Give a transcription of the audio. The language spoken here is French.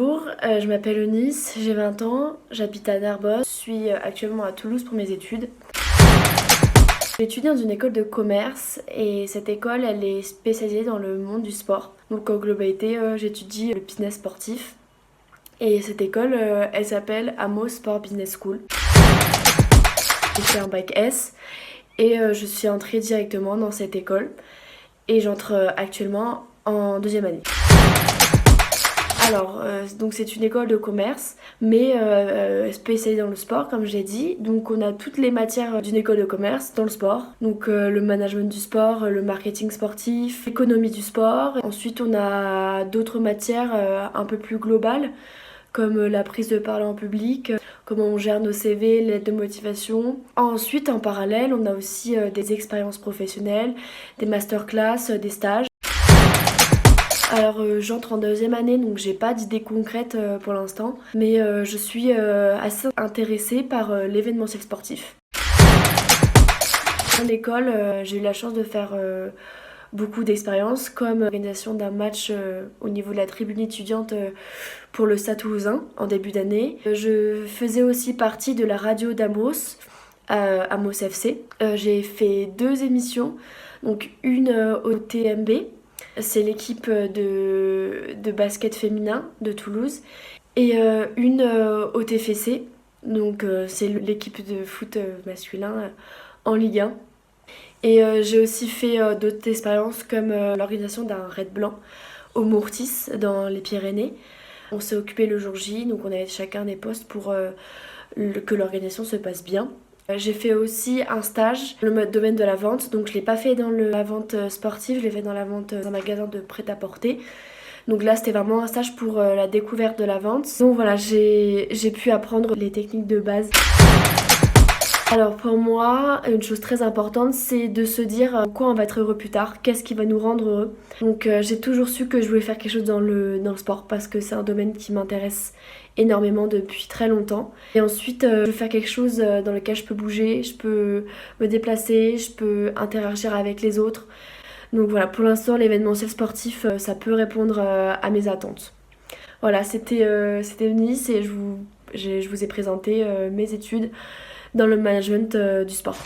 Bonjour, je m'appelle Eunice, j'ai 20 ans, j'habite à Narbonne, je suis actuellement à Toulouse pour mes études. J'étudie dans une école de commerce et cette école elle est spécialisée dans le monde du sport. Donc en globalité j'étudie le business sportif et cette école elle s'appelle Amo Sport Business School. J'ai fait un bac S et je suis entrée directement dans cette école et j'entre actuellement en deuxième année. Alors, donc c'est une école de commerce, mais spécialisée dans le sport, comme j'ai dit. Donc on a toutes les matières d'une école de commerce dans le sport. Donc le management du sport, le marketing sportif, l'économie du sport. Ensuite on a d'autres matières un peu plus globales, comme la prise de parole en public, comment on gère nos CV, l'aide de motivation. Ensuite, en parallèle, on a aussi des expériences professionnelles, des masterclass, des stages. Alors j'entre en deuxième année donc j'ai pas d'idée concrète pour l'instant mais je suis assez intéressée par l'événementiel sportif. À l'école j'ai eu la chance de faire beaucoup d'expériences comme l'organisation d'un match au niveau de la tribune étudiante pour le Stade Toulousain en début d'année. Je faisais aussi partie de la radio d'Amos, Amos FC. J'ai fait 2 émissions, donc une au TMB. C'est l'équipe de basket féminin de Toulouse et une au TFC, donc c'est l'équipe de foot masculin en Ligue 1. Et j'ai aussi fait d'autres expériences comme l'organisation d'un raid blanc au Mourtis dans les Pyrénées. On s'est occupé le jour J, donc on avait chacun des postes pour que l'organisation se passe bien. J'ai fait aussi un stage dans le domaine de la vente, donc je l'ai pas fait dans la vente sportive, je l'ai fait dans la vente dans un magasin de prêt-à-porter. Donc là c'était vraiment un stage pour la découverte de la vente. Donc voilà, j'ai pu apprendre les techniques de base. Alors pour moi, une chose très importante, c'est de se dire quoi on va être heureux plus tard, qu'est-ce qui va nous rendre heureux. Donc j'ai toujours su que je voulais faire quelque chose dans le sport parce que c'est un domaine qui m'intéresse énormément depuis très longtemps. Et ensuite, je veux faire quelque chose dans lequel je peux bouger, je peux me déplacer, je peux interagir avec les autres. Donc voilà, pour l'instant, l'événementiel sportif, ça peut répondre à mes attentes. Voilà, c'était Eunice et je vous ai présenté mes études dans le management du sport.